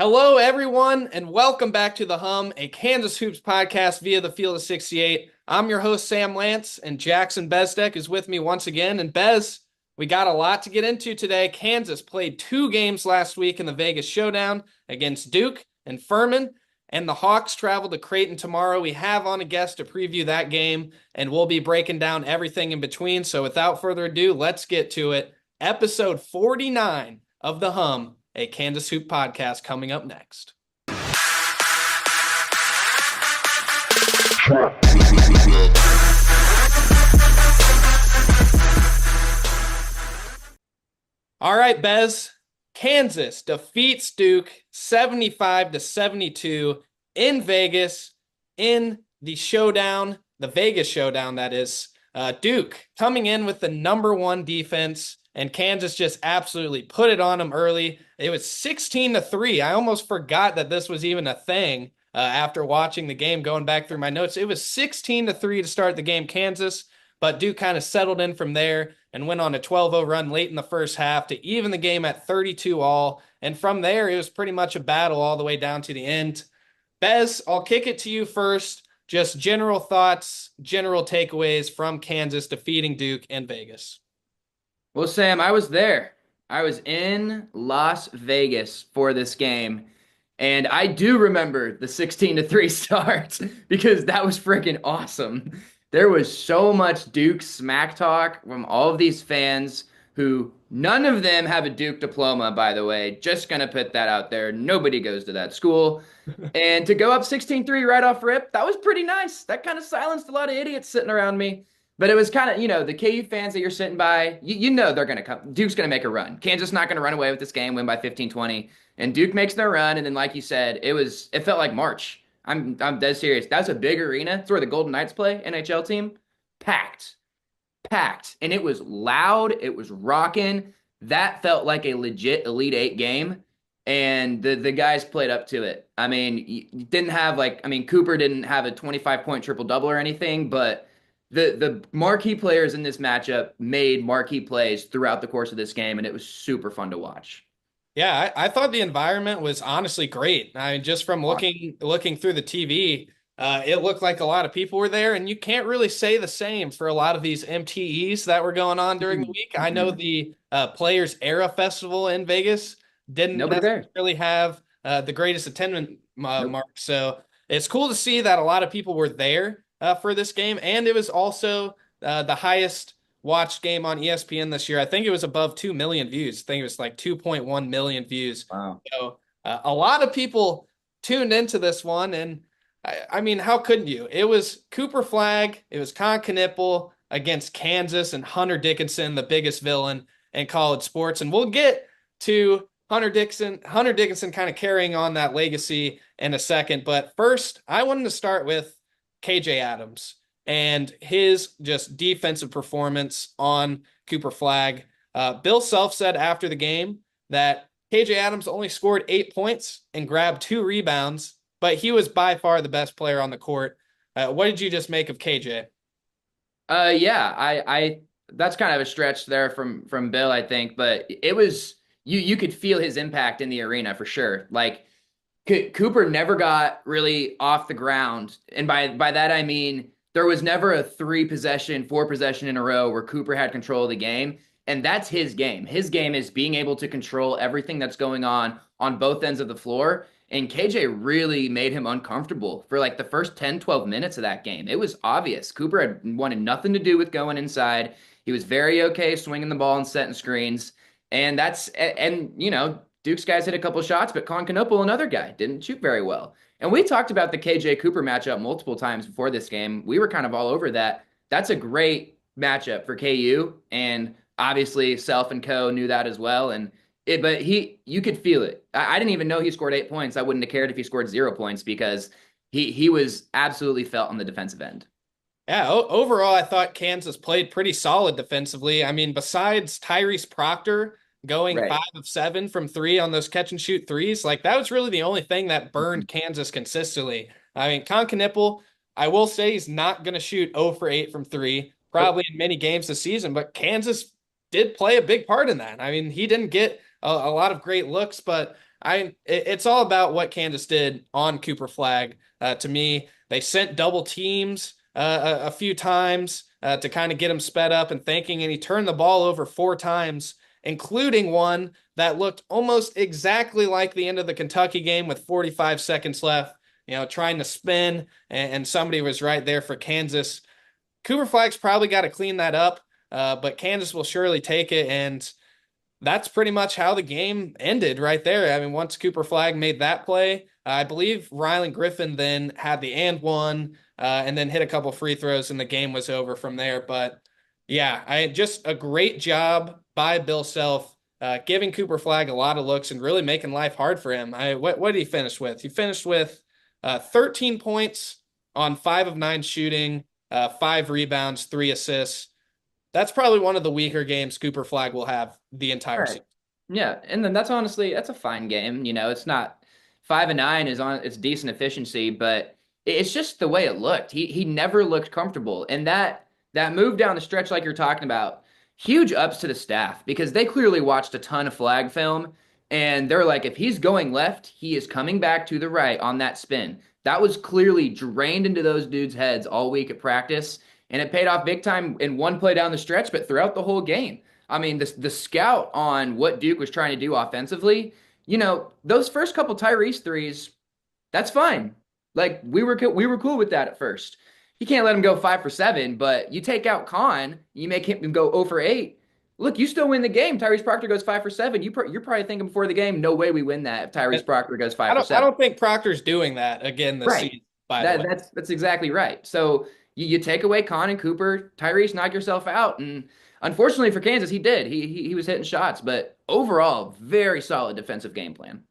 Hello, everyone, and welcome back to The Hum, a Kansas Hoops podcast via the Field of 68. I'm your host, Sam Lance, and Jackson Bezdek is with me once again. And Bez, we got a lot to get into today. Kansas played 2 games last week in the Vegas Showdown against Duke and Furman, and the Hawks travel to Creighton tomorrow. We have on a guest to preview that game, and we'll be breaking down everything in between. So without further ado, let's get to it. Episode 49 of The Hum, a Kansas Hoop podcast, coming up next. All right, Bez. Kansas defeats Duke 75-72 in Vegas in the Showdown, the Vegas Showdown, that is. Duke coming in with the #1 defense, and Kansas just absolutely put it on them early. It was 16-3. I almost forgot that this was even a thing after watching the game, going back through my notes. It was 16-3 to start the game, Kansas, but Duke kind of settled in from there and went on a 12-0 run late in the first half to even the game at 32 all. And from there, it was pretty much a battle all the way down to the end. Bez, I'll kick it to you first. Just general thoughts, general takeaways from Kansas defeating Duke and Vegas. Well, Sam, I was there. I was in Las Vegas for this game, and I do remember the 16-3 start because that was freaking awesome. There was so much Duke smack talk from all of these fans who none of them have a Duke diploma, by the way. Just going to put that out there. Nobody goes to that school. And to go up 16-3 right off rip, that was pretty nice. That kind of silenced a lot of idiots sitting around me. But it was kind of, the KU fans that you're sitting by, you know they're going to come. Duke's going to make a run. Kansas not going to run away with this game, win by 15-20. And Duke makes their run. And then, like you said, it felt like March. I'm dead serious. That's a big arena. It's where the Golden Knights play, NHL team. Packed. And it was loud. It was rocking. That felt like a legit Elite Eight game. And the guys played up to it. I mean, you didn't have Cooper didn't have a 25-point triple-double or anything, but the marquee players in this matchup made marquee plays throughout the course of this game, and it was super fun to watch. Yeah, I thought the environment was honestly great. I mean, just from looking through the TV, it looked like a lot of people were there, and you can't really say the same for a lot of these MTEs that were going on during the week. I know the Players Era Festival in Vegas didn't necessarily have the greatest attendance mark, so it's cool to see that a lot of people were there for this game, and it was also the highest watched game on ESPN this year. I think it was above 2 million views. I think it was like 2.1 million views. Wow. So a lot of people tuned into this one, and I mean, how couldn't you? It was Cooper Flag, it was Con Knippel against Kansas and Hunter Dickinson, the biggest villain in college sports, and we'll get to Hunter Dickinson kind of carrying on that legacy in a second, but first, I wanted to start with KJ Adams and his just defensive performance on Cooper Flag. Bill Self said after the game that KJ Adams only scored 8 points and grabbed 2 rebounds, but he was by far the best player on the court. What did you just make of KJ? Yeah, I that's kind of a stretch there from Bill, I think, but it was you could feel his impact in the arena for sure. Like Cooper never got really off the ground, and by that I mean there was never a 4 possession in a row where Cooper had control of the game, and that's his game. His game is being able to control everything that's going on both ends of the floor, and KJ really made him uncomfortable for like the first 10, 12 minutes of that game. It was obvious. Cooper had wanted nothing to do with going inside. He was very okay swinging the ball and setting screens, and Duke's guys hit a couple shots, but Con Knippel, another guy, didn't shoot very well. And we talked about the KJ Cooper matchup multiple times before this game. We were kind of all over that. That's a great matchup for KU, and obviously Self and Co knew that as well. But you could feel it. I didn't even know he scored 8 points. I wouldn't have cared if he scored 0 points because he was absolutely felt on the defensive end. Yeah, overall, I thought Kansas played pretty solid defensively. I mean, besides Tyrese Proctor going 5 of 7 from 3 on those catch and shoot threes, like that was really the only thing that burned Kansas consistently. I mean, Con Knippel, I will say he's not going to shoot 0 for 8 from 3, probably in many games this season, but Kansas did play a big part in that. I mean, he didn't get a lot of great looks, but It's all about what Kansas did on Cooper Flag. To me, they sent double teams a few times to kind of get him sped up and thinking, and he turned the ball over 4 times, including one that looked almost exactly like the end of the Kentucky game with 45 seconds left. Trying to spin, and somebody was right there for Kansas. Cooper Flag's probably got to clean that up, but Kansas will surely take it, and that's pretty much how the game ended right there. I mean, once Cooper Flag made that play, I believe Rylan Griffin then had the and one, and then hit a couple free throws, and the game was over from there. But yeah, I just a great job by Bill Self, giving Cooper Flag a lot of looks and really making life hard for him. What did he finish with? He finished with 13 points on 5 of 9 shooting, 5 rebounds, 3 assists. That's probably one of the weaker games Cooper Flag will have the entire Right. season. Yeah, and then that's a fine game. It's not 5 and 9 is on it's decent efficiency, but it's just the way it looked. He never looked comfortable. And that move down the stretch like you're talking about, huge ups to the staff because they clearly watched a ton of Flag film and they're like, if he's going left, he is coming back to the right on that spin. That was clearly drained into those dudes' heads all week at practice, and it paid off big time in one play down the stretch, but throughout the whole game. I mean, the scout on what Duke was trying to do offensively, those first couple Tyrese threes, that's fine. Like we were cool with that at first. You can't let him go 5 for 7, but you take out Khan, you make him go 0 for 8. Look, you still win the game. Tyrese Proctor goes 5 for 7. You're probably thinking before the game, no way we win that if Tyrese Proctor goes I five for don't I seven. don't think Proctor's doing that again this Right. season, by the That way. that's exactly right. So you take away Con and Cooper, Tyrese, knock yourself out, and unfortunately for Kansas, he did. He was hitting shots, but overall, very solid defensive game plan.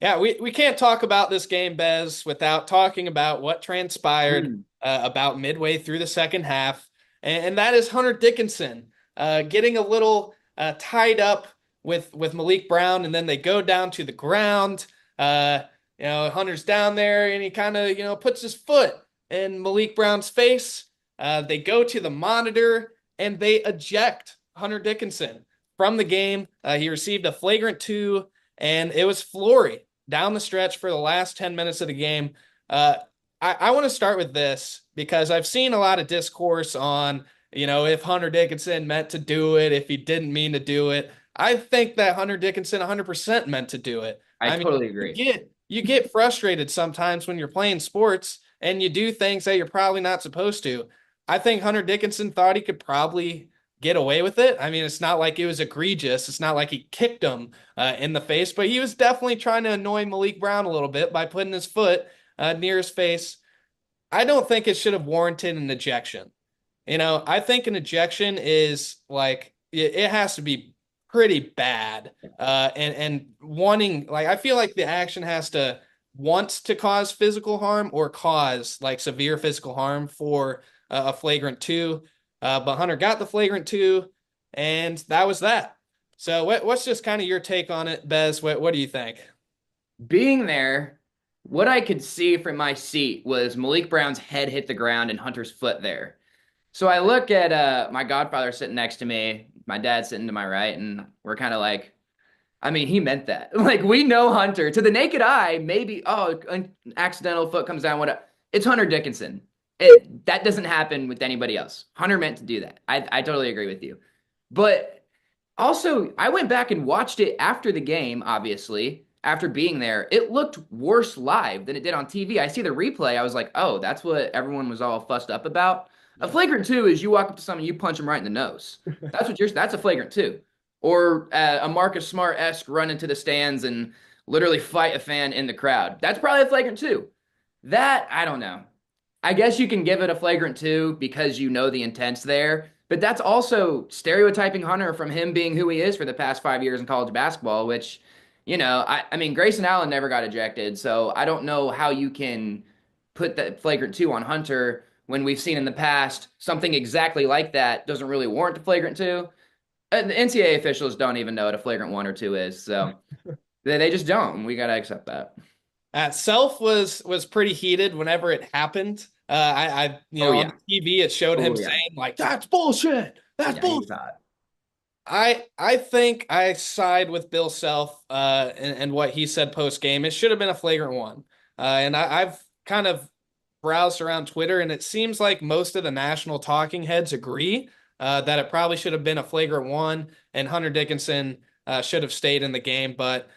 Yeah, we can't talk about this game, Bez, without talking about what transpired Mm. about midway through the second half, and that is Hunter Dickinson getting a little tied up with Malik Brown, and then they go down to the ground. Uh, Hunter's down there, and he kind of puts his foot in Malik Brown's face. They go to the monitor, and they eject Hunter Dickinson from the game. He received a flagrant 2, and it was Flory down the stretch for the last 10 minutes of the game. Uh, I want to start with this because I've seen a lot of discourse on, if Hunter Dickinson meant to do it, if he didn't mean to do it. I think that Hunter Dickinson 100% meant to do it. I I mean, totally you agree. get you get frustrated sometimes when you're playing sports and you do things that you're probably not supposed to. I think Hunter Dickinson thought he could probably get away with it. I mean, it's not like it was egregious. It's not like he kicked him in the face, but he was definitely trying to annoy Malik Brown a little bit by putting his foot near his face. I don't think it should have warranted an ejection. I think an ejection is like it has to be pretty bad. And wanting like I feel like the action has to want to cause physical harm or cause like severe physical harm for a flagrant 2. But Hunter got the flagrant 2, and that was that. So what's just kind of your take on it, Bez? What do you think? Being there, what I could see from my seat was Malik Brown's head hit the ground and Hunter's foot there. So I look at my godfather sitting next to me, my dad sitting to my right, and we're kind of like, I mean, he meant that. Like we know Hunter to the naked eye, maybe an accidental foot comes down. What? It's Hunter Dickinson. That doesn't happen with anybody else. Hunter meant to do that. I totally agree with you. But also, I went back and watched it after the game. Obviously, after being there, it looked worse live than it did on TV. I see the replay. I was like, oh, that's what everyone was all fussed up about. A Yeah. flagrant 2 is you walk up to someone, you punch them right in the nose. That's a flagrant 2. Or a Marcus Smart-esque run into the stands and literally fight a fan in the crowd. That's probably a flagrant 2. That, I don't know. I guess you can give it a flagrant 2 because you know the intent's there, but that's also stereotyping Hunter from him being who he is for the past 5 years in college basketball, which, I mean, Grayson Allen never got ejected, so I don't know how you can put that flagrant 2 on Hunter when we've seen in the past something exactly like that doesn't really warrant a flagrant 2. The NCAA officials don't even know what a flagrant 1 or 2 is, so they just don't. We got to accept that. Self was pretty heated whenever it happened. Oh, On yeah. the TV it showed him Oh, yeah. saying like, "That's bullshit. That's Yeah, he bullshit." was hot. I think I side with Bill Self and what he said post game. It should have been a flagrant one. I've kind of browsed around Twitter, and it seems like most of the national talking heads agree that it probably should have been a flagrant one, and Hunter Dickinson should have stayed in the game. But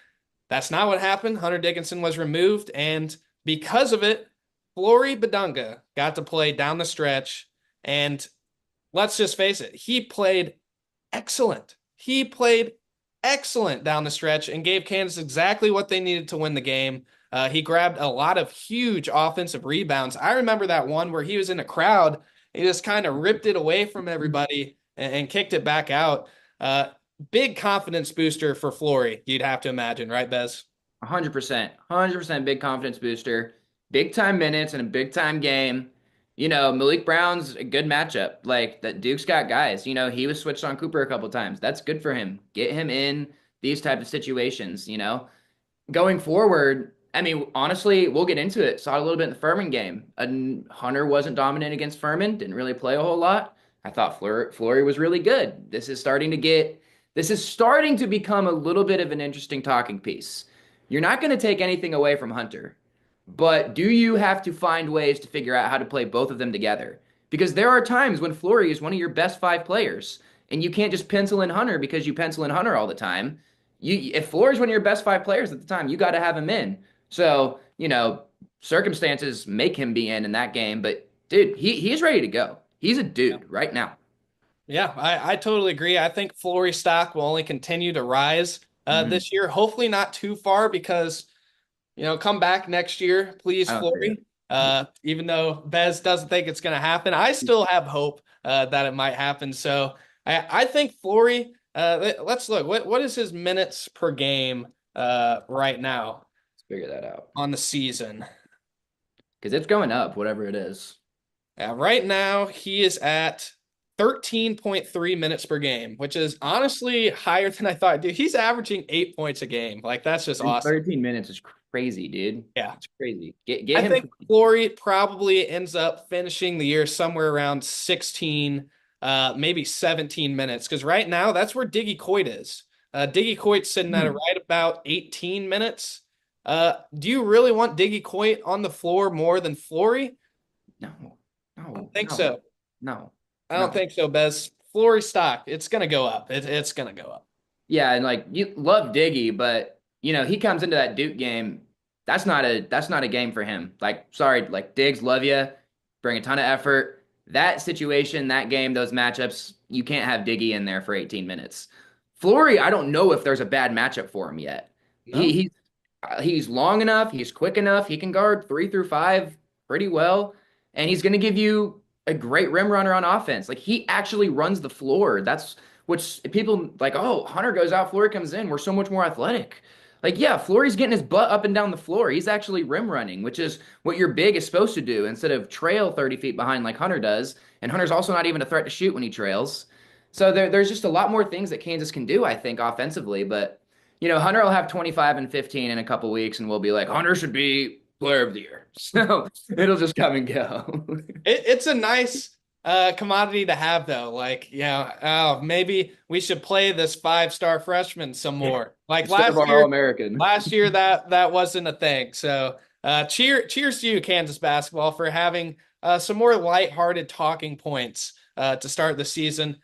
that's not what happened. Hunter Dickinson was removed, and because of it, Flory Badunga got to play down the stretch. And let's just face it, he played excellent. He played excellent down the stretch and gave Kansas exactly what they needed to win the game. He grabbed a lot of huge offensive rebounds. I remember that one where he was in a crowd. He just kind of ripped it away from everybody and kicked it back out. Big confidence booster for Flory, you'd have to imagine, right, Bez? 100%, 100% big confidence booster, big time minutes in a big time game. Malik Brown's a good matchup. Like that Duke's got guys. He was switched on Cooper a couple times. That's good for him. Get him in these type of situations. Going forward, I mean, honestly, we'll get into it. Saw it a little bit in the Furman game. Hunter wasn't dominant against Furman, didn't really play a whole lot. I thought Flory was really good. This is starting to become a little bit of an interesting talking piece. You're not going to take anything away from Hunter, but do you have to find ways to figure out how to play both of them together? Because there are times when Flory is one of your best five players, and you can't just pencil in Hunter because you pencil in Hunter all the time. If Flory's one of your best five players at the time, you got to have him in. So, circumstances make him be in that game, but dude, he's ready to go. He's a dude right now. Yeah, I totally agree. I think Flory stock will only continue to rise Mhm. this year. Hopefully not too far because come back next year, please, I don't see Flory. it. Even though Bez doesn't think it's going to happen, I still have hope that it might happen. So I think Flory. Let's look. What is his minutes per game right now Let's figure that out on the season? because it's going up, whatever it is. Right now he is at 13.3 minutes per game, which is honestly higher than I thought. Dude, he's averaging 8 points a game. Like that's just In awesome. 13 minutes is crazy, dude. Yeah. It's crazy. Get I him think 20. Flory probably ends up finishing the year somewhere around 16, maybe 17 minutes. Because right now, that's where Diggy Coit is. Diggy Coit's sitting at right about 18 minutes. Do you really want Diggy Coit on the floor more than Flory? No, I don't no, think no, so. no, I don't no. think so, Bez. Flory stock, it's going to go up. It's going to go up. Yeah, and like you love Diggy, but he comes into that Duke game. That's not a game for him. Like, sorry, like Diggs, love you, bring a ton of effort. That situation, that game, those matchups, you can't have Diggy in there for 18 minutes. Flory, I don't know if there's a bad matchup for him yet. He No? he's long enough, he's quick enough, he can guard 3 through 5 pretty well, and he's going to give you a great rim runner on offense. Like he actually runs the floor. That's which people like, oh, Hunter goes out, Flory comes in. We're so much more athletic. Like, yeah, Flory's getting his butt up and down the floor. He's actually rim running, which is what your big is supposed to do instead of trail 30 feet behind like Hunter does. And Hunter's also not even a threat to shoot when he trails. So there's just a lot more things that Kansas can do, I think, offensively. But, Hunter will have 25 and 15 in a couple weeks, and we'll be like, Hunter should be player of the year. So it'll just come and go. It's a nice commodity to have, though. Like, oh, maybe we should play this 5-star freshman some more. Like Instead of our All-American. last year that wasn't a thing. So, cheers to you, Kansas basketball, for having some more lighthearted talking points to start the season.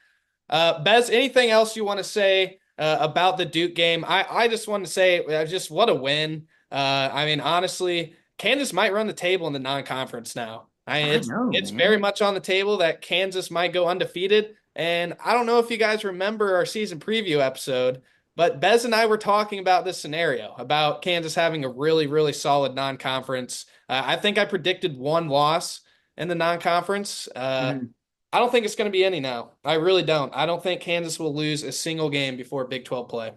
Bez, anything else you want to say about the Duke game? I just want to say, just what a win. I mean, honestly, Kansas might run the table in the non-conference now. I know, It's very man. much on the table that Kansas might go undefeated. And I don't know if you guys remember our season preview episode, but Bez and I were talking about this scenario about Kansas having a really, really solid non-conference. I think I predicted one loss in the non-conference. Mhm. I don't think it's going to be any now. I really don't. I don't think Kansas will lose a single game before Big 12 play.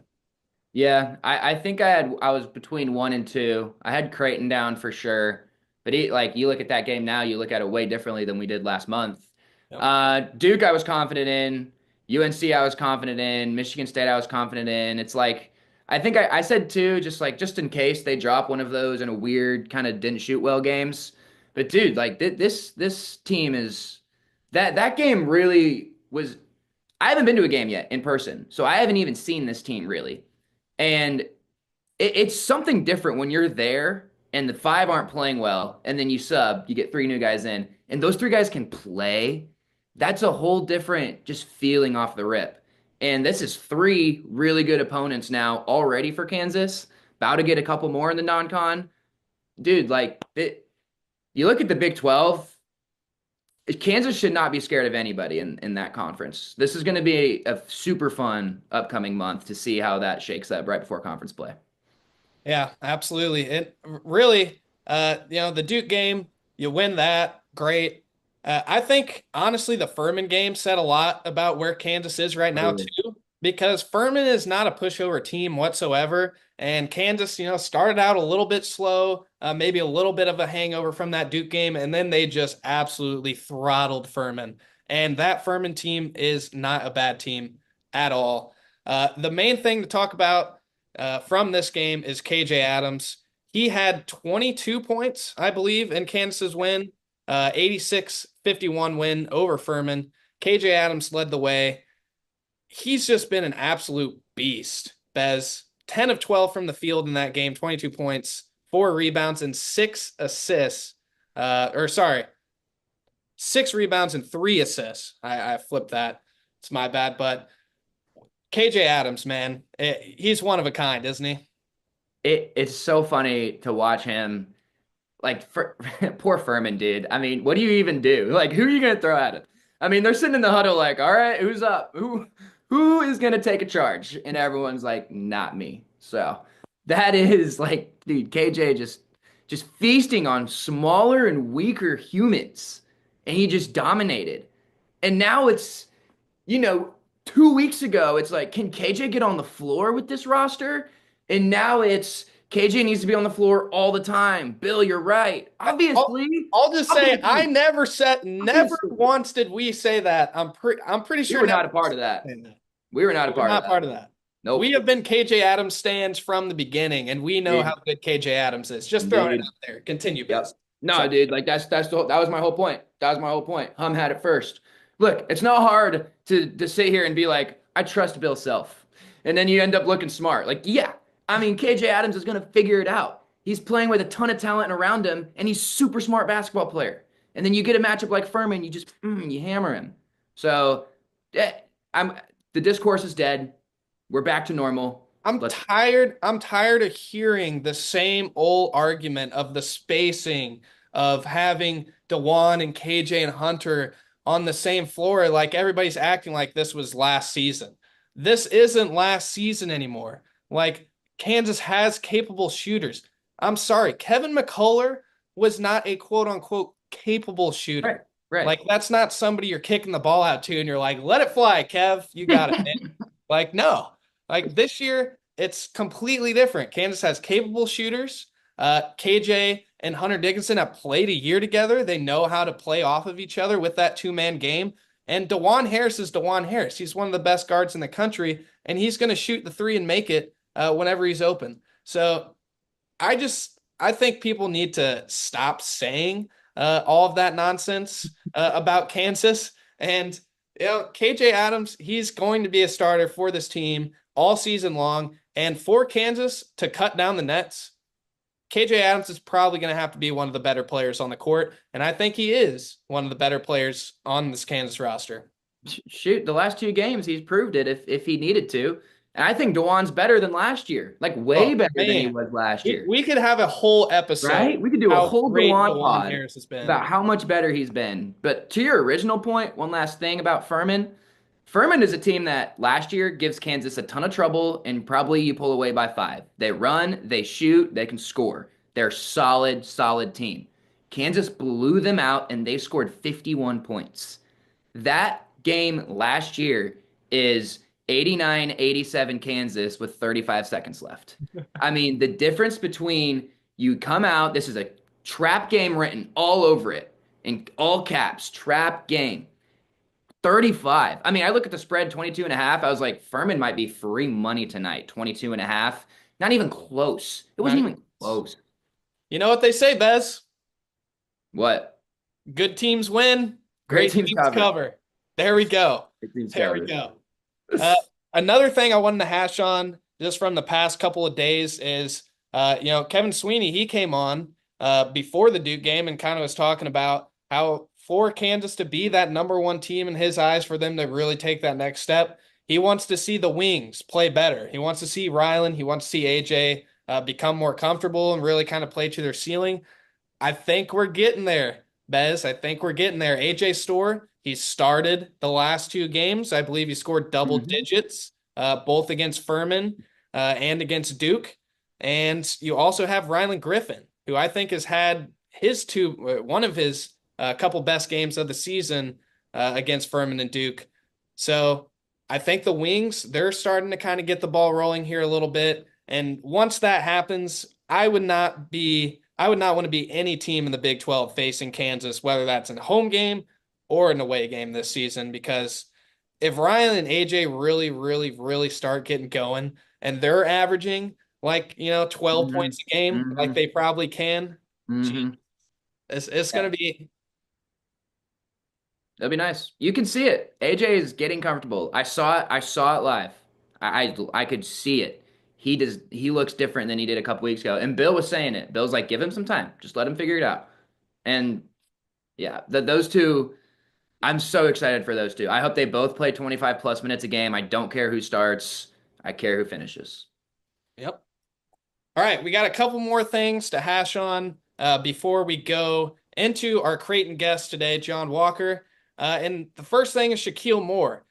Yeah, I think I was between 1 and 2. I had Creighton down for sure, but like you look at that game now, you look at it way differently than we did last month. Yep. Duke I was confident in, UNC I was confident in, Michigan State I was confident in. It's like I think I said too, just in case they drop one of those in a weird kind of didn't shoot well games. But dude, like this team is that game really was. I haven't been to a game yet in person, so I haven't even seen this team really. And it's something different when you're there and the five aren't playing well, and then you sub, you get three new guys in, and those three guys can play. That's a whole different just feeling off the rip. And this is three really good opponents now already for Kansas. About to get a couple more in the non-con. Dude, you look at the Big 12, Kansas should not be scared of anybody in that conference. This is going to be a super fun upcoming month to see how that shakes up right before conference play. Yeah, absolutely. It really, the Duke game, you win that, great. I think honestly, the Furman game said a lot about where Kansas is right now Totally. too, because Furman is not a pushover team whatsoever, and Kansas, started out a little bit slow, maybe a little bit of a hangover from that Duke game, and then they just absolutely throttled Furman. And that Furman team is not a bad team at all. The main thing to talk about from this game is KJ Adams. He had 22 points, I believe, in Kansas's win, 86-51 win over Furman. KJ Adams led the way. He's just been an absolute beast. Bez, 10 of 12 from the field in that game, 22 points, 4 rebounds, and 6 assists. Or sorry, 6 rebounds and 3 assists. I flipped that. It's my bad. But KJ Adams, man, he's one of a kind, isn't he? It's so funny to watch him. Like for, poor Furman, dude. I mean, what do you even do? Like, who are you gonna throw at him? I mean, they're sitting in the huddle like, all right, who's up? Who is gonna take a charge? And everyone's like, not me. So that is like, dude, KJ just feasting on smaller and weaker humans, and he just dominated. And now it's, you know, 2 weeks ago, it's like, can KJ get on the floor with this roster? And now it's KJ needs to be on the floor all the time. Bill, you're right. I'll, Obviously, I'll just say I obviously, never obviously, once did we say that. I'm pretty we sure were never not a part of that. saying that. We were not a We were part of not that. part of that. We Nope. have been KJ Adams stands from the beginning, and we know how Dude, good KJ Adams is. Just throwing it dude. out there. Continue, Biz. Yep. No, Sorry. dude, like that was my whole point. That was my whole point. Hum had it first. Look, it's not hard to sit here and be like, I trust Bill Self. And then you end up looking smart. Like, yeah. I mean, KJ Adams is gonna figure it out. He's playing with a ton of talent around him, and he's super smart basketball player. And then you get a matchup like Furman, you hammer him. So yeah, I'm the discourse is dead. We're back to normal. I'm Let's tired. I'm tired of hearing the same old argument of the spacing of having DeJuan and KJ and Hunter on the same floor. Like everybody's acting like this was last season. This isn't last season anymore. Like Kansas has capable shooters. I'm sorry, Kevin McCullough was not a quote unquote capable right, shooter. right. Like that's not somebody you're kicking the ball out to and you're like, let it fly, Kev. You got it, man. Like, no. Like this year, it's completely different. Kansas has capable shooters. KJ and Hunter Dickinson have played a year together. They know how to play off of each other with that two-man game. And DeJuan Harris is DeJuan Harris. He's one of the best guards in the country, and he's going to shoot the three and make it whenever he's open. So I think people need to stop saying all of that nonsense about Kansas. And KJ Adams, he's going to be a starter for this team all season long. And for Kansas to cut down the nets, KJ Adams is probably going to have to be one of the better players on the court. And I think he is one of the better players on this Kansas roster. Shoot, the last two games he's proved it if he needed to. And I think Dewan's better than last year, like way Oh, better than he man. was last year. We could have a whole episode Right? We could do a how whole great Dewan DeJuan pod Harris has been. about how much better he's been. But to your original point, one last thing about Furman. Furman is a team that last year gives Kansas a ton of trouble, and probably you pull away by 5. They run, they shoot, they can score. They're solid, solid team. Kansas blew them out, and they scored 51 points. That game last year is 89-87 Kansas with 35 seconds left. I mean, the difference between you come out, this is a trap game written all over it in all caps, trap game. 35. I mean, I look at the spread 22 and a half. I was like, Furman might be free money tonight, 22 and a half. Not even close. It wasn't Right? even close. You know what they say, Bez? What? Good teams win, Great great teams teams cover. cover. There we go. It seems There we covered. go. Uh, Another thing I wanted to hash on just from the past couple of days is, Kevin Sweeney, he came on before the Duke game and kind of was talking about how for Kansas to be that number one team in his eyes, for them to really take that next step, he wants to see the wings play better. He wants to see Rylan, he wants to see AJ become more comfortable and really kind of play to their ceiling. I think we're getting there, Bez. I think we're getting there. AJ Store, he started the last two games. I believe he scored double Hmm. digits, both against Furman and against Duke. And you also have Rylan Griffin, who I think has had one of his couple best games of the season against Furman and Duke. So I think the Wings, they're starting to kind of get the ball rolling here a little bit. And once that happens, I would not want to be any team in the Big 12 facing Kansas, whether that's in a home game or an away game this season, because if Ryan and AJ really, really, really start getting going and they're averaging 12 Hmm. points a game, like Hmm. they probably can, gee, Hmm. it's Yeah, going to be, that'd be nice. You can see it. AJ is getting comfortable. I saw it. I saw it live. I could see it. He does. He looks different than he did a couple weeks ago. And Bill was saying it. Bill's like, give him some time. Just let him figure it out. And yeah, those two. I'm so excited for those two. I hope they both play 25 plus minutes a game. I don't care who starts. I care who finishes. yep. All right, we got a couple more things to hash on before we go into our Creighton guest today, Jon Waker. And the first thing is Shaquille Moore.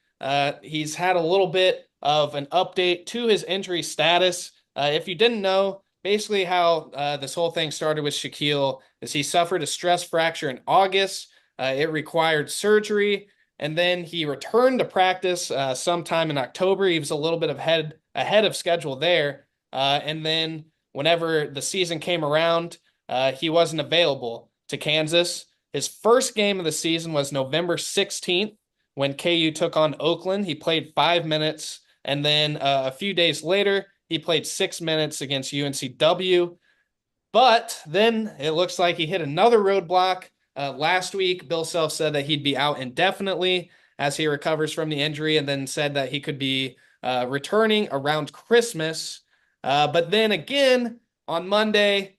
He's had a little bit of an update to his injury status. If you didn't know, basically how this whole thing started with Shaquille is he suffered a stress fracture in August. It required surgery, and then he returned to practice sometime in October. He was a little bit ahead of schedule there, and then whenever the season came around, he wasn't available to Kansas. His first game of the season was November 16th when KU took on Oakland. He played 5 minutes, and then a few days later, he played 6 minutes against UNCW. But then it looks like he hit another roadblock. Last week, Bill Self said that he'd be out indefinitely as he recovers from the injury, and then said that he could be returning around Christmas. But then again, on Monday,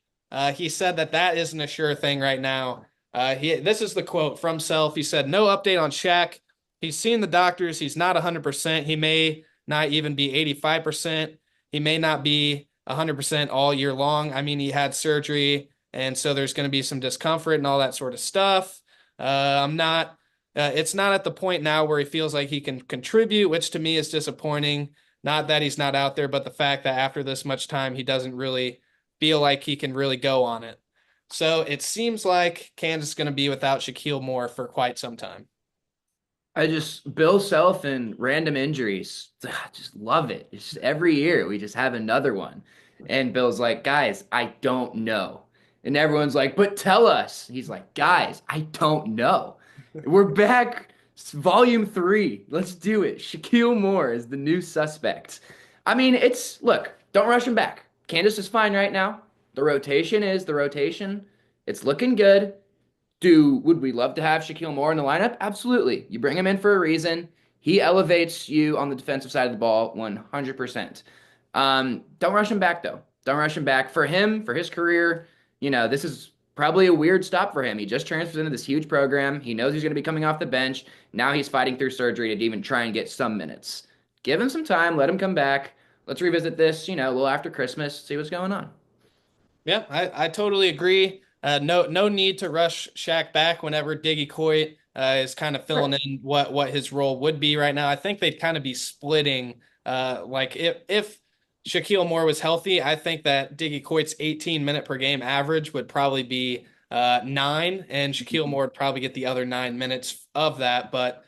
he said that that isn't a sure thing right now. This is the quote from Self. He said, "No update on Shaq. He's seen the doctors. He's not 100%. He may not even be 85%. He may not be 100% all year long. I mean, he had surgery, and so there's going to be some discomfort and all that sort of stuff. I'm not. It's not at the point now where he feels like he can contribute, which to me is disappointing. Not that he's not out there, but the fact that after this much time, he doesn't really feel like he can really go on it. So it seems like Kansas is going to be without Shaquille Moore for quite some time. Bill Self and random injuries. I just love it. It's just every year we just have another one. And Bill's like, guys, I don't know. And everyone's like, but tell us. He's like, guys, I don't know. We're back. It's volume 3. Let's do it. Shaquille Moore is the new suspect. I mean, look, don't rush him back. Candace is fine right now. The rotation is the rotation. It's looking good. Would we love to have Shaquille Moore in the lineup? Absolutely. You bring him in for a reason. He elevates you on the defensive side of the ball 100%. Don't rush him back though. Don't rush him back. For him, for his career, this is probably a weird stop for him. He just transfers into this huge program. He knows he's going to be coming off the bench. Now he's fighting through surgery to even try and get some minutes. Give him some time. Let him come back. Let's revisit this, a little after Christmas, see what's going on. Yeah, I totally agree. No need to rush Shaq back whenever Diggy Coit is kind of filling Right. in what his role would be right now. I think they'd kind of be splitting. Like if Shaquille Moore was healthy, I think that Diggy Coit's 18-minute per game average would probably be 9, and Shaquille Moore would probably get the other 9 minutes of that. But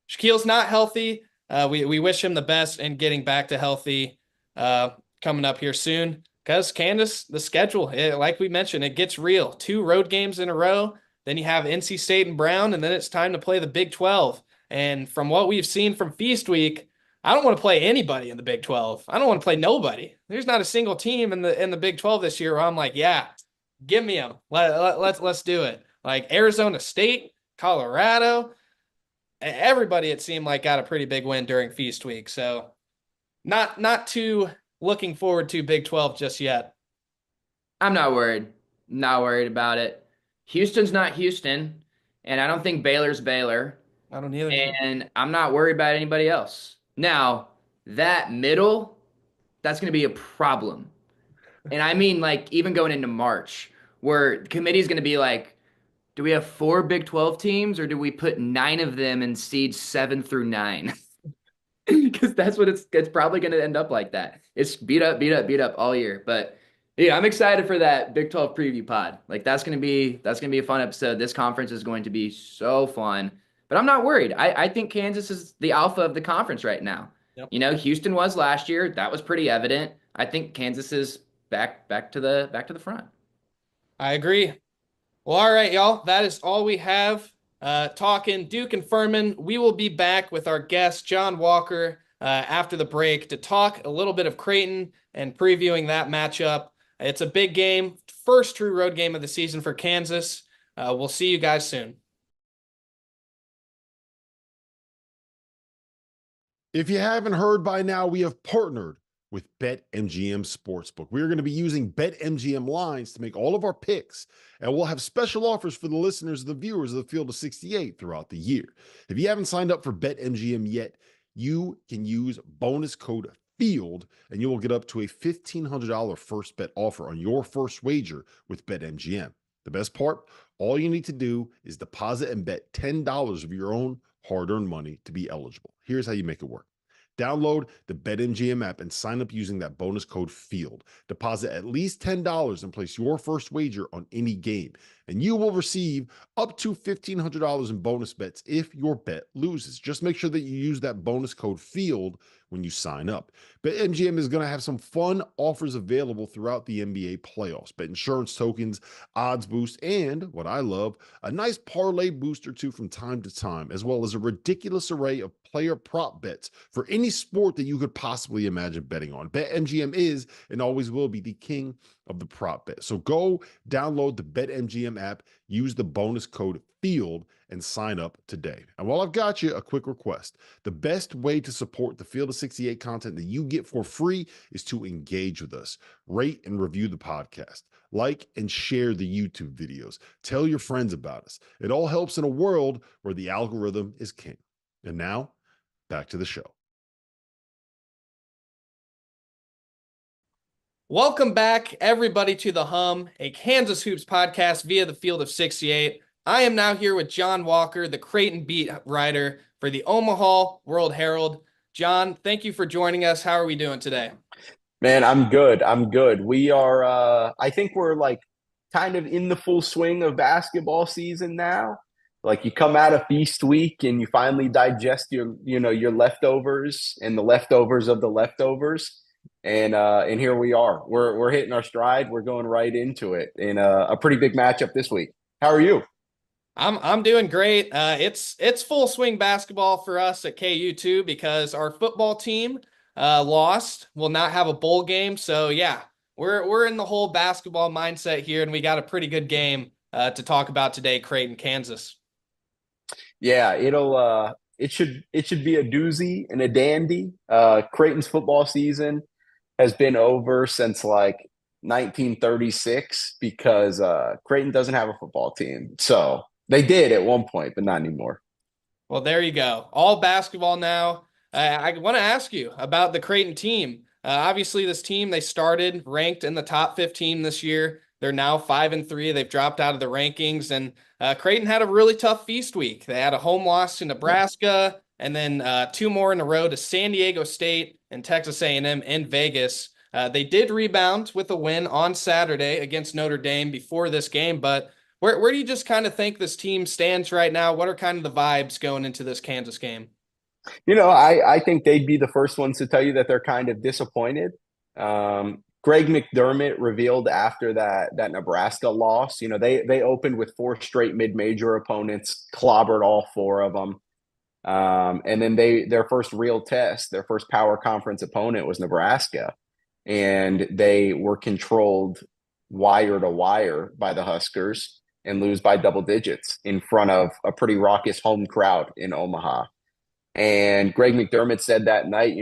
Shaquille's not healthy. We wish him the best in getting back to healthy uh, coming up here soon. Because Candace, the schedule, like we mentioned, it gets real. 2 road games in a row. Then you have NC State and Brown, and then it's time to play the Big 12. And from what we've seen from Feast Week, I don't want to play anybody in the Big 12. I don't want to play nobody. There's not a single team in the Big 12 this year where I'm like, yeah, give me them. Let's do it. Like Arizona State, Colorado. everybody, it seemed like, got a pretty big win during Feast Week. So not too looking forward to Big 12 just yet. I'm not worried. Not worried about it. Houston's not Houston, and I don't think Baylor's Baylor, I don't either. and I'm not worried about anybody else. Now, that middle, that's going to be a problem. And I mean, like, even going into March, where the committee's going to be like, do we have 4 Big 12 teams, or do we put 9 of them in seeds 7 through 9? Because that's what it's probably going to end up like that. It's beat up, beat up, beat up all year. But yeah, I'm excited for that Big 12 preview pod. Like that's gonna be a fun episode. This conference is going to be so fun. But I'm not worried. I think Kansas is the alpha of the conference right now. Yep. Houston was last year. That was pretty evident. I think Kansas is back to the front. I agree. Well, all right, y'all. That is all we have. Talking Duke and Furman. We will be back with our guest, Jon Waker, after the break to talk a little bit of Creighton and previewing that matchup. It's a big game, first true road game of the season for Kansas. We'll see you guys soon. If you haven't heard by now, we have partnered with BetMGM Sportsbook. We are going to be using BetMGM lines to make all of our picks, and we'll have special offers for the listeners and the viewers of the Field of 68 throughout the year. If you haven't signed up for BetMGM yet, you can use bonus code FIELD, and you will get up to a $1,500 first bet offer on your first wager with BetMGM. The best part, all you need to do is deposit and bet $10 of your own hard-earned money to be eligible. Here's how you make it work. Download the BetMGM app and sign up using that bonus code FIELD. Deposit at least $10 and place your first wager on any game, and you will receive up to $1,500 in bonus bets if your bet loses. Just make sure that you use that bonus code FIELD when you sign up. BetMGM is going to have some fun offers available throughout the NBA playoffs. Bet insurance tokens, odds boost, and what I love, a nice parlay booster too from time to time, as well as a ridiculous array of player prop bets for any sport that you could possibly imagine betting on. BetMGM is and always will be the king of the prop bet. So go download the BetMGM app, use the bonus code FIELD, and sign up today. And while I've got you, a quick request. The best way to support the Field of 68 content that you get for free is to engage with us. Rate and review the podcast. Like and share the YouTube videos. Tell your friends about us. It all helps in a world where the algorithm is king. And now, back to the show. Welcome back, everybody, to The Hum, a Kansas Hoops podcast via the Field of 68. I am now here with Jon Waker, the Creighton beat writer for the Omaha Word-Herald. Jon, thank you for joining us. How are we doing today? Man, I'm good. I'm good. We are, I think we're like kind of in the full swing of basketball season now. Like you come out of feast week and you finally digest your leftovers and the leftovers of the leftovers. And here we are. We're hitting our stride. We're going right into it in a pretty big matchup this week. How are you? I'm doing great. It's full swing basketball for us at KU too, because our football team lost. Will not have a bowl game. So yeah, we're in the whole basketball mindset here, and we got a pretty good game to talk about today, Creighton, Kansas. Yeah, it should be a doozy and a dandy. Creighton's football season has been over since like 1936 because Creighton doesn't have a football team. So they did at one point, but not anymore. Well, there you go. All basketball now. I want to ask you about the Creighton team. Obviously, this team, they started ranked in the top 15 this year. They're now 5-3. They've dropped out of the rankings, and Creighton had a really tough feast week. They had a home loss to Nebraska, and then 2 more in a row to San Diego State and Texas A&M in Vegas. They did rebound with a win on Saturday against Notre Dame before this game, but where do you just kind of think this team stands right now? What are kind of the vibes going into this Kansas game? I think they'd be the first ones to tell you that they're kind of disappointed. Greg McDermott revealed after that Nebraska loss, they opened with 4 straight mid-major opponents, clobbered all 4 of them. And then their first real test, their first power conference opponent was Nebraska. And they were controlled wire to wire by the Huskers. and lose by double digits in front of a pretty raucous home crowd in Omaha. And Greg McDermott said that night,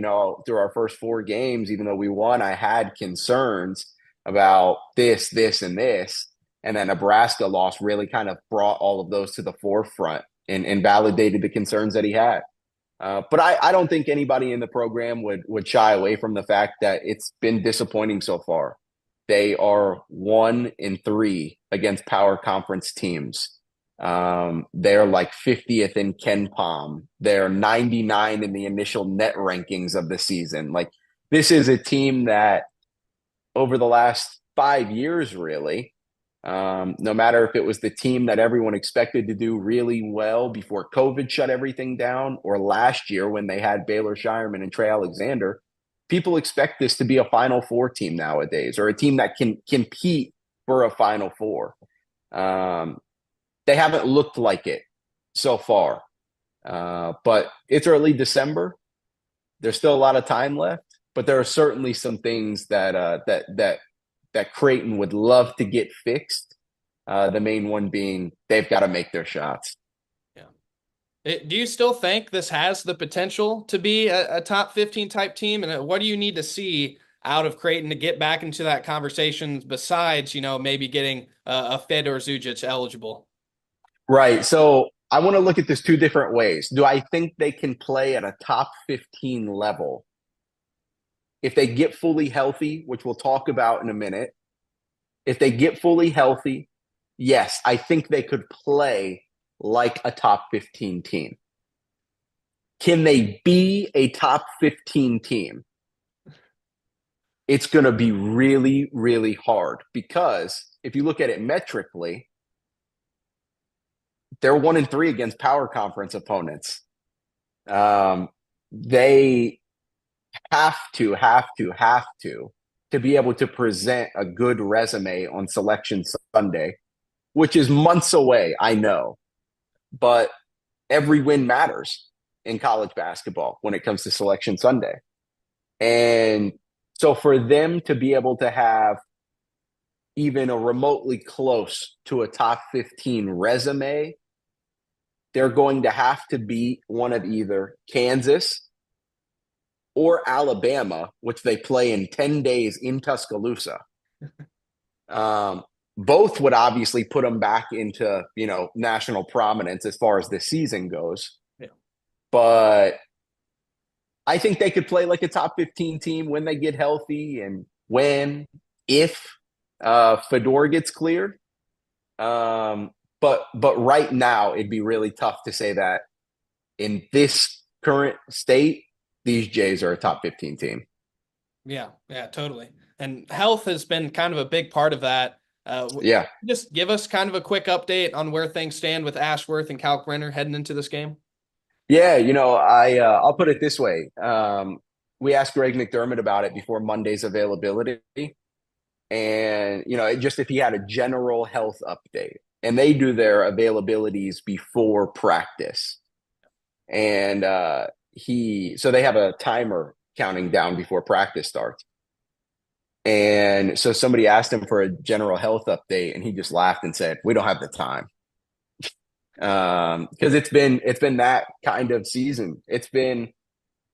through our first 4 games, even though we won, I had concerns about this, this, and this. And that Nebraska loss really kind of brought all of those to the forefront and validated the concerns that he had. But I don't think anybody in the program would shy away from the fact that it's been disappointing so far. They are 1-3 against power conference teams. They're like 50th in KenPom. They're 99 in the initial net rankings of the season. Like, this is a team that over the last 5 years, really, no matter if it was the team that everyone expected to do really well before COVID shut everything down, or last year when they had Baylor Shireman and Trey Alexander, people expect this to be a Final Four team nowadays, or a team that can compete for a Final Four. They haven't looked like it so far, but it's early December. There's still a lot of time left, but there are certainly some things that Creighton would love to get fixed. The main one being they've got to make their shots. Yeah. Do you still think this has the potential to be a top 15 type team? And what do you need to see out of Creighton to get back into that conversation besides, maybe getting a Fed or Zujic eligible? Right. So I want to look at this 2 different ways. Do I think they can play at a top 15 level if they get fully healthy, which we'll talk about in a minute? If they get fully healthy, yes, I think they could play like a top 15 team. Can they be a top 15 team? It's going to be really, really hard, because if you look at it metrically, they're 1-3 against power conference opponents. They have to be able to present a good resume on Selection Sunday, which is months away, I know. But every win matters in college basketball when it comes to Selection Sunday. And so for them to be able to have even a remotely close to a top 15 resume, they're going to have to beat one of either Kansas or Alabama, which they play in 10 days in Tuscaloosa. Both would obviously put them back into, national prominence as far as the season goes. Yeah. But I think they could play like a top 15 team when they get healthy, and if Fedor gets cleared. But right now, it'd be really tough to say that in this current state, these Jays are a top 15 team. Yeah, totally. And health has been kind of a big part of that. Just give us kind of a quick update on where things stand with Ashworth and Kalkbrenner heading into this game. Yeah, I'll put it this way. We asked Greg McDermott about it before Monday's availability. And, just if he had a general health update. And they do their availabilities before practice. And so they have a timer counting down before practice starts. And so somebody asked him for a general health update, and he just laughed and said, "We don't have the time." Because it's been that kind of season. It's been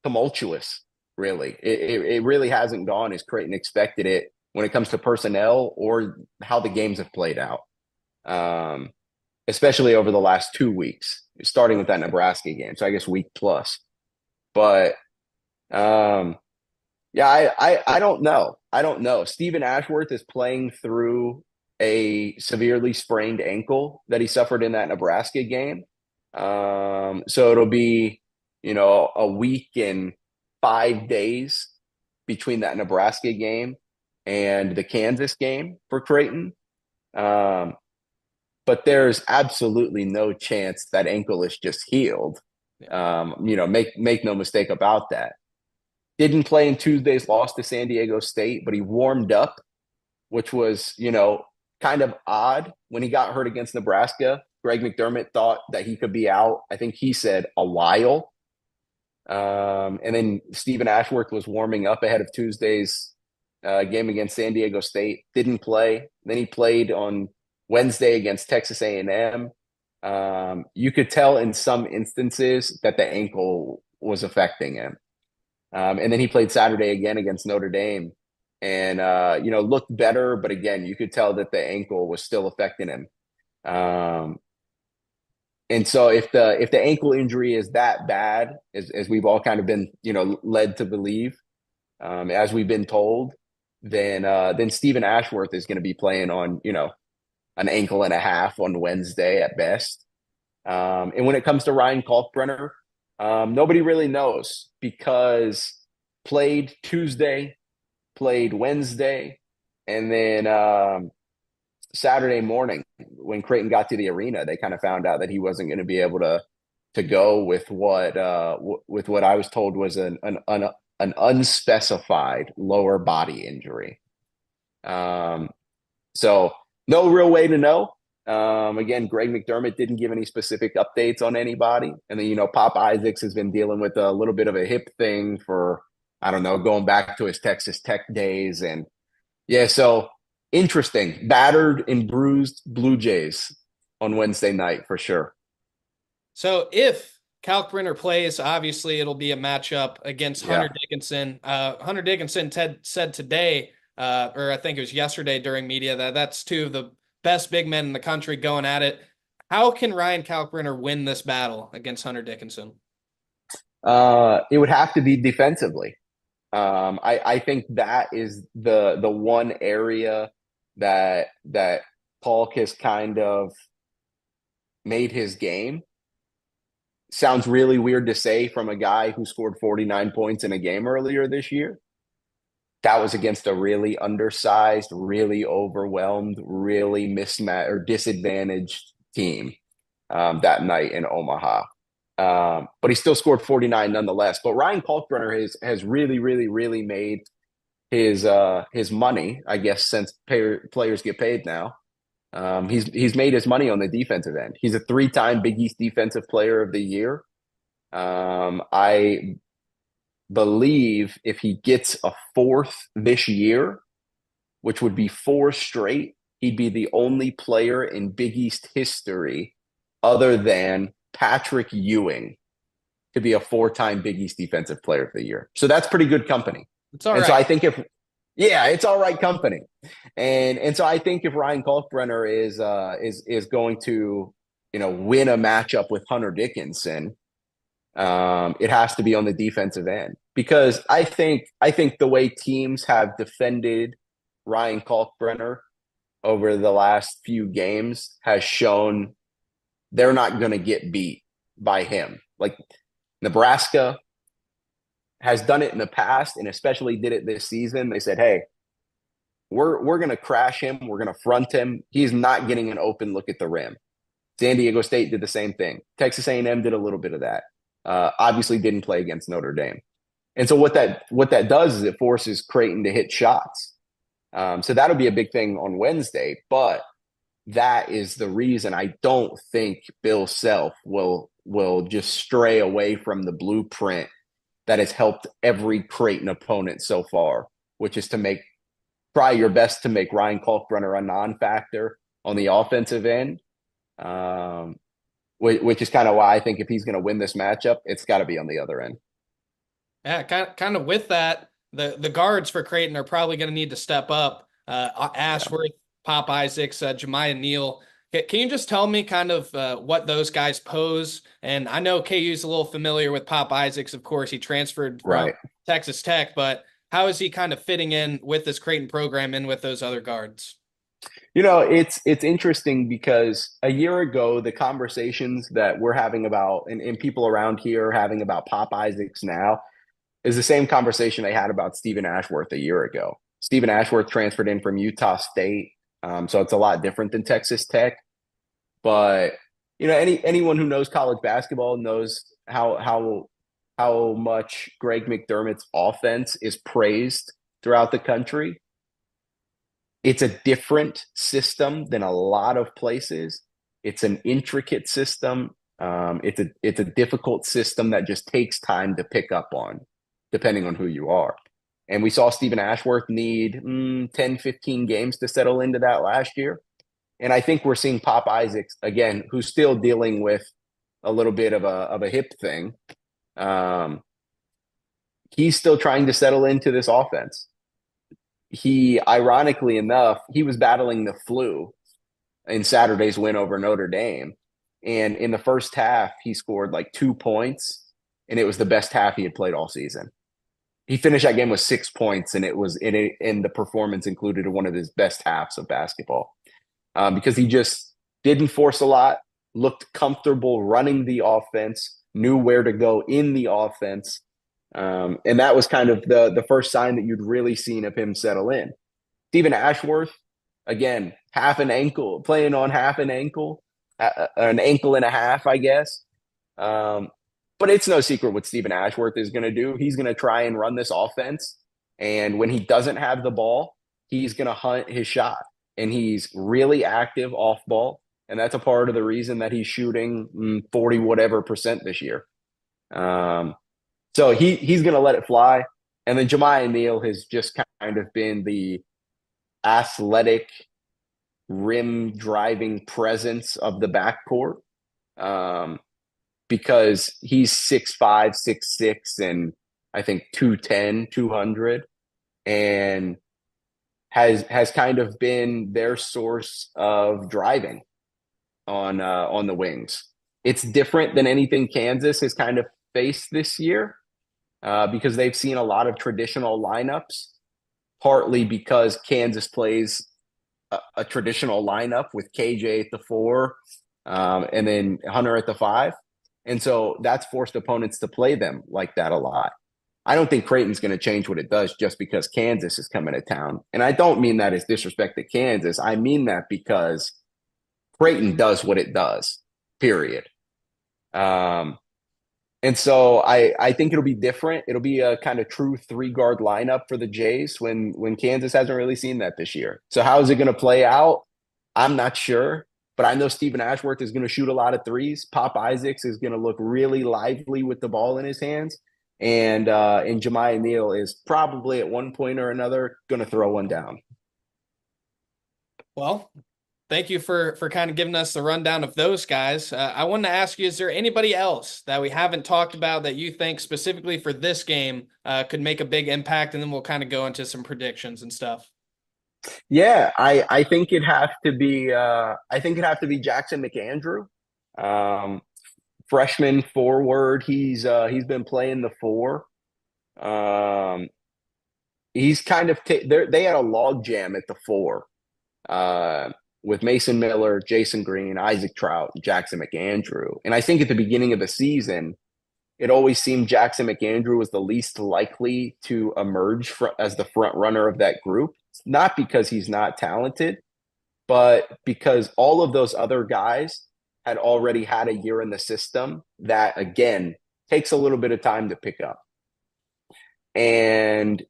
tumultuous, really. It really hasn't gone as Creighton expected it when it comes to personnel or how the games have played out. Especially over the last 2 weeks, starting with that Nebraska game. So I guess week plus. But I don't know. I don't know. Stephen Ashworth is playing through a severely sprained ankle that he suffered in that Nebraska game. So it'll be, a week and 5 days between that Nebraska game and the Kansas game for Creighton. But there's absolutely no chance that ankle is just healed. Make no mistake about that. Didn't play in Tuesday's loss to San Diego State, but he warmed up, which was, kind of odd. When he got hurt against Nebraska, Greg McDermott thought that he could be out. I think he said a while. And then Stephen Ashworth was warming up ahead of Tuesday's game against San Diego State. Didn't play. Then he played on Wednesday against Texas A&M. You could tell in some instances that the ankle was affecting him. And then he played Saturday again against Notre Dame and, looked better. But again, you could tell that the ankle was still affecting him. And so if the ankle injury is that bad, as we've all kind of been, led to believe, as we've been told, then Stephen Ashworth is going to be playing on, an ankle and a half on Wednesday at best. And when it comes to Ryan Kalkbrenner, nobody really knows because played Tuesday, played Wednesday, and then Saturday morning when Creighton got to the arena, they kind of found out that he wasn't going to be able to go with what I was told was an unspecified lower body injury. So no real way to know. Again, Greg McDermott didn't give any specific updates on anybody. And then, Pop Isaacs has been dealing with a little bit of a hip thing for, I don't know, going back to his Texas Tech days. And yeah, so interesting. Battered and bruised Blue Jays on Wednesday night for sure. So if Kalkbrenner plays, obviously it'll be a matchup against Hunter Dickinson. Hunter Dickinson said today, or I think it was yesterday during media, that's two of the best big men in the country going at it. How can Ryan Kalkbrenner win this battle against Hunter Dickinson? It would have to be defensively. I think that is the one area that Paulk has kind of made his game. Sounds really weird to say from a guy who scored 49 points in a game earlier this year. That was against a really undersized, really overwhelmed, really mismatched or disadvantaged team that night in Omaha. But he still scored 49 nonetheless. But Ryan Kalkbrenner has really, really, really made his money, I guess, since players get paid now. He's made his money on the defensive end. He's a 3-time Big East Defensive Player of the Year. I believe if he gets a 4th this year, which would be 4 straight, he'd be the only player in Big East history other than Patrick Ewing to be a 4-time Big East Defensive Player of the Year. So that's pretty good company. It's all right. So I think it's all right company. And so I think if Ryan Kalkbrenner is going to, win a matchup with Hunter Dickinson, it has to be on the defensive end because I think the way teams have defended Ryan Kalkbrenner over the last few games has shown they're not going to get beat by him. Like Nebraska has done it in the past and especially did it this season. They said, hey, we're going to crash him. We're going to front him. He's not getting an open look at the rim. San Diego State did the same thing. Texas A&M did a little bit of that. Obviously didn't play against Notre Dame. And so what that does is it forces Creighton to hit shots. So that'll be a big thing on Wednesday, but that is the reason I don't think Bill Self will just stray away from the blueprint that has helped every Creighton opponent so far, which is to try your best to make Ryan Kalkbrenner a non-factor on the offensive end. Which is kind of why I think if he's going to win this matchup, it's got to be on the other end. Yeah, kind of with that, the guards for Creighton are probably going to need to step up. Ashworth, Pop Isaacs, Jemiah Neal. Can you just tell me kind of what those guys pose? And I know KU's a little familiar with Pop Isaacs. Of course, he transferred from Texas Tech, but how is he kind of fitting in with this Creighton program and with those other guards? It's interesting because a year ago, the conversations that we're having about and people around here are having about Pop Isaacs now is the same conversation they had about Stephen Ashworth a year ago. Stephen Ashworth transferred in from Utah State, so it's a lot different than Texas Tech. But anyone who knows college basketball knows how much Greg McDermott's offense is praised throughout the country. It's a different system than a lot of places. It's an intricate system. It's a difficult system that just takes time to pick up on, depending on who you are. And we saw Stephen Ashworth need 10, 15 games to settle into that last year. And I think we're seeing Pop Isaacs again, who's still dealing with a little bit of a hip thing. He's still trying to settle into this offense. He, ironically enough, he was battling the flu in Saturday's win over Notre Dame. And in the first half, he scored like 2 points, and it was the best half he had played all season. He finished that game with 6 points, and it was and the performance included one of his best halves of basketball because he just didn't force a lot, looked comfortable running the offense, knew where to go in the offense. And that was kind of the first sign that you'd really seen of him settle in. Stephen Ashworth, again, half an ankle, playing on half an ankle and a half, I guess. But it's no secret what Stephen Ashworth is going to do. He's going to try and run this offense. And when he doesn't have the ball, he's going to hunt his shot. And he's really active off ball. And that's a part of the reason that he's shooting 40 whatever percent this year. So he's going to let it fly. And then Jemiah Neal has just kind of been the athletic rim driving presence of the backcourt because he's 6'5", 6'6", and I think 210, 200, and has kind of been their source of driving on the wings. It's different than anything Kansas has kind of faced this year. Because they've seen a lot of traditional lineups, partly because Kansas plays a traditional lineup with KJ at the 4 and then Hunter at the 5. And so that's forced opponents to play them like that a lot. I don't think Creighton's going to change what it does just because Kansas is coming to town. And I don't mean that as disrespect to Kansas. I mean that because Creighton does what it does, period. And so I think it'll be different. It'll be a kind of true 3-guard lineup for the Jays when Kansas hasn't really seen that this year. So how is it going to play out? I'm not sure, but I know Stephen Ashworth is going to shoot a lot of threes. Pop Isaacs is going to look really lively with the ball in his hands. And Jemiah Neal is probably at one point or another going to throw one down. Well, thank you for kind of giving us the rundown of those guys. I wanted to ask you, is there anybody else that we haven't talked about that you think specifically for this game could make a big impact? And then we'll kind of go into some predictions and stuff. Yeah, I think it'd have to be Jackson McAndrew, freshman forward. He's been playing the 4. He's kind of they had a log jam at the 4. With Mason Miller, Jason Green, Isaac Trout, Jackson McAndrew. And I think at the beginning of the season, it always seemed Jackson McAndrew was the least likely to emerge as the front runner of that group. Not because he's not talented, but because all of those other guys had already had a year in the system that, again, takes a little bit of time to pick up. And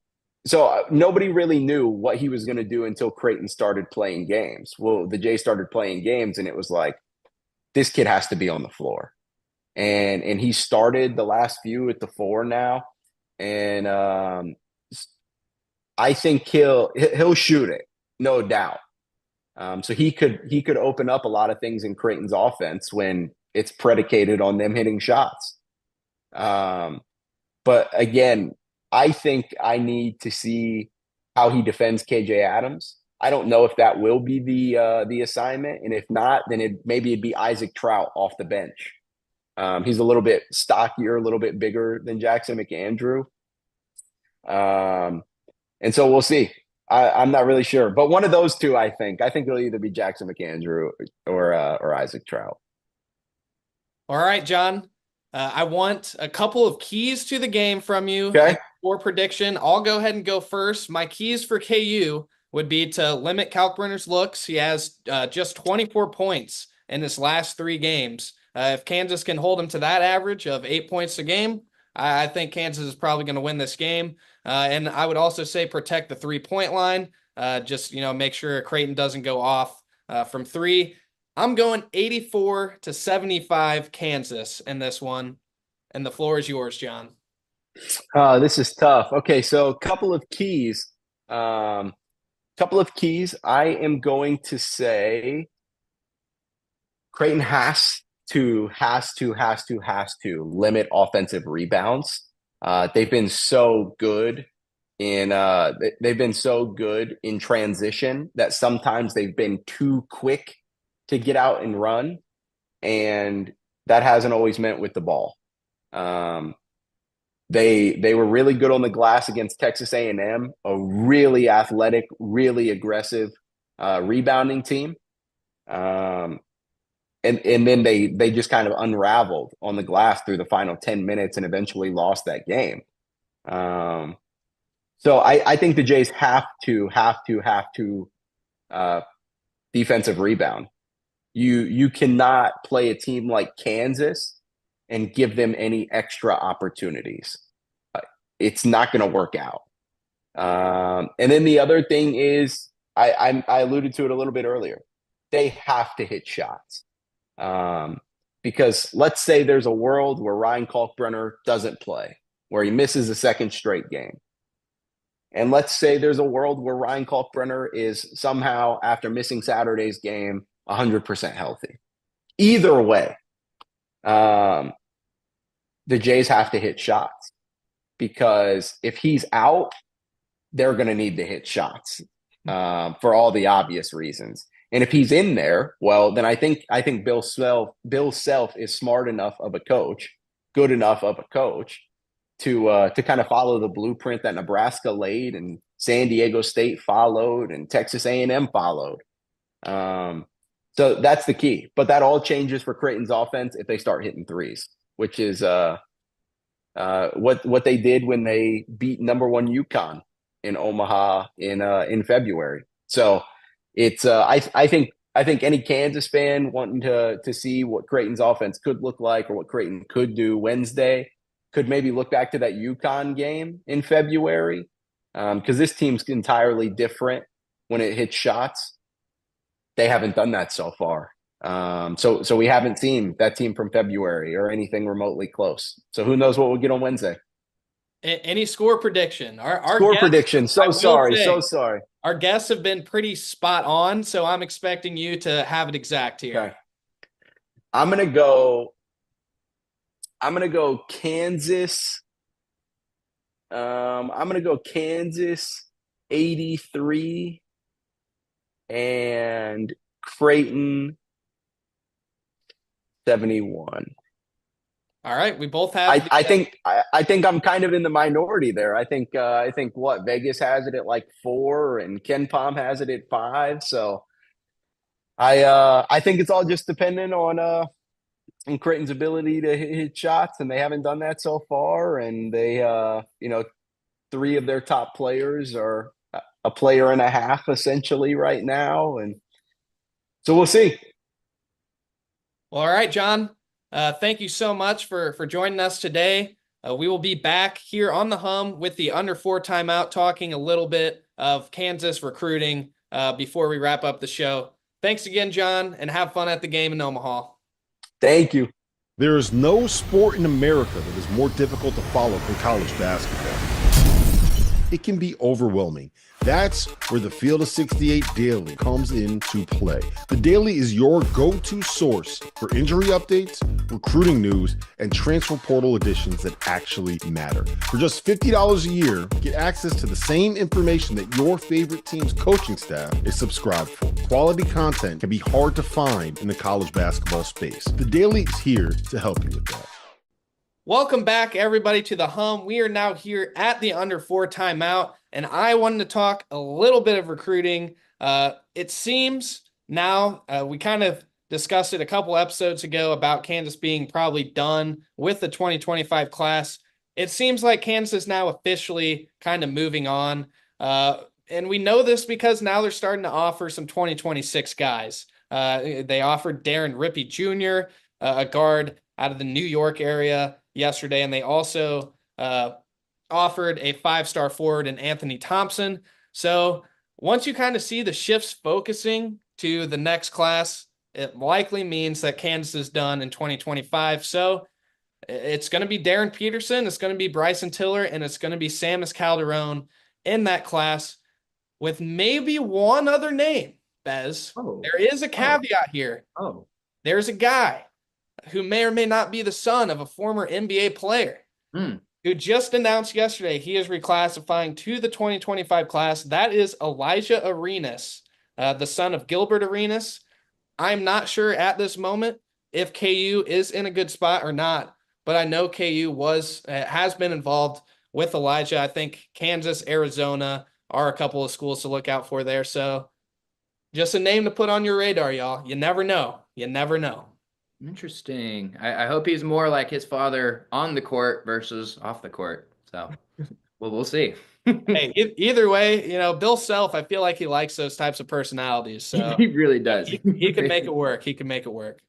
so nobody really knew what he was going to do until Creighton started playing games. Well, the Jays started playing games, and it was like, this kid has to be on the floor. And he started the last few at the 4 now. And I think he'll shoot it, no doubt. So he could open up a lot of things in Creighton's offense when it's predicated on them hitting shots. But again, I think I need to see how he defends KJ Adams. I don't know if that will be the assignment, and if not, then maybe it'd be Isaac Trout off the bench. He's a little bit stockier, a little bit bigger than Jackson McAndrew, and so we'll see. I'm not really sure, but one of those two, I think it'll either be Jackson McAndrew or Isaac Trout. All right, John. I want a couple of keys to the game from you. Okay. For prediction, I'll go ahead and go first. My keys for KU would be to limit Kalkbrenner's looks. He has just 24 points in his last 3 games. If Kansas can hold him to that average of 8 points a game, I think Kansas is probably going to win this game. And I would also say protect the 3-point line. Just make sure Creighton doesn't go off from 3. I'm going 84-75 Kansas in this one. And the floor is yours, John. This is tough. Okay, so a couple of keys. I am going to say Creighton has to limit offensive rebounds. They've been so good they've been so good in transition that sometimes they've been too quick to get out and run, and that hasn't always meant with the ball. They were really good on the glass against Texas A&M, a really athletic, really aggressive rebounding team. And then they just kind of unraveled on the glass through the final 10 minutes and eventually lost that game. So I think the Jays have to defensive rebound. You cannot play a team like Kansas and give them any extra opportunities. It's not going to work out. And then the other thing is, I alluded to it a little bit earlier. They have to hit shots. Because let's say there's a world where Ryan Kalkbrenner doesn't play, where he misses a second straight game. And let's say there's a world where Ryan Kalkbrenner is somehow, after missing Saturday's game, 100% healthy. Either way, the Jays have to hit shots, because if he's out, they're going to need to hit shots for all the obvious reasons. And if he's in there, well, then I think Bill Self is smart enough of a coach, good enough of a coach to kind of follow the blueprint that Nebraska laid and San Diego State followed and Texas A&M followed. So that's the key. But that all changes for Creighton's offense if they start hitting threes, which is what they did when they beat number 1 UConn in Omaha in February. So it's I think any Kansas fan wanting to see what Creighton's offense could look like or what Creighton could do Wednesday could maybe look back to that UConn game in February, because this team's entirely different when it hits shots. They haven't done that so far. So we haven't seen that team from February or anything remotely close. So who knows what we'll get on Wednesday? Any score prediction? Our score guests, prediction. So sorry. Our guests have been pretty spot on, so I'm expecting you to have it exact here. Okay. I'm gonna go Kansas. I'm gonna go Kansas 83 and Creighton 71. All right, we both have. I think I'm kind of in the minority there. I think what Vegas has it at like 4 and Ken Palm has it at 5. So I think it's all just dependent on Creighton's ability to hit shots, and they haven't done that so far. And they 3 of their top players are a player and a half essentially right now, and so we'll see. Well, all right, Jon. Thank you so much for joining us today. We will be back here on the Hum with the Under 4 timeout, talking a little bit of Kansas recruiting before we wrap up the show. Thanks again, Jon, and have fun at the game in Omaha. Thank you. There is no sport in America that is more difficult to follow than college basketball. It can be overwhelming. That's where the Field of 68 Daily comes into play. The Daily is your go-to source for injury updates, recruiting news, and transfer portal additions that actually matter. For just $50 a year, get access to the same information that your favorite team's coaching staff is subscribed for. Quality content can be hard to find in the college basketball space. The Daily is here to help you with that. Welcome back, everybody, to the Hum. We are now here at the Under 4 timeout, and I wanted to talk a little bit of recruiting. It seems now, we kind of discussed it a couple episodes ago about Kansas being probably done with the 2025 class. It seems like Kansas is now officially kind of moving on, and we know this because now they're starting to offer some 2026 guys. They offered Darren Rippey Jr., a guard out of the New York area, yesterday, and they also offered a 5-star forward in Anthony Thompson. So once you kind of see the shifts focusing to the next class, it likely means that Kansas is done in 2025. So it's going to be Darren Peterson, it's going to be Bryson Tiller, and it's going to be Samus Calderon in that class, with maybe one other name, Bez. There is a caveat here. there's a guy who may or may not be the son of a former NBA player who just announced yesterday he is reclassifying to the 2025 class. That is Elijah Arenas, the son of Gilbert Arenas. I'm not sure at this moment if KU is in a good spot or not, but I know KU has been involved with Elijah. I think Kansas, Arizona are a couple of schools to look out for there. So just a name to put on your radar, y'all. You never know. You never know. Interesting. I hope he's more like his father on the court versus off the court. So, well, we'll see. Hey, either way, Bill Self, I feel like he likes those types of personalities. So He really does. he can make it work. He can make it work.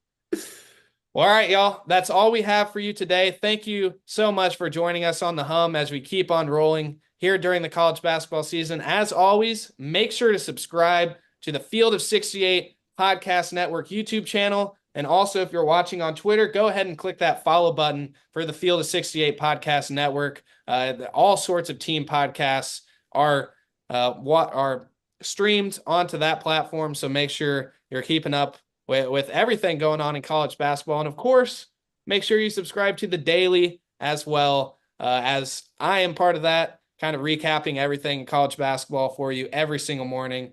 Well, all right, y'all. That's all we have for you today. Thank you so much for joining us on the hum as we keep on rolling here during the college basketball season. As always, make sure to subscribe to the Field of 68 Podcast Network YouTube channel. And also, if you're watching on Twitter, go ahead and click that follow button for the Field of 68 Podcast Network. All sorts of team podcasts are streamed onto that platform. So make sure you're keeping up with everything going on in college basketball. And of course, make sure you subscribe to the Daily as well, as I am part of that, kind of recapping everything in college basketball for you every single morning.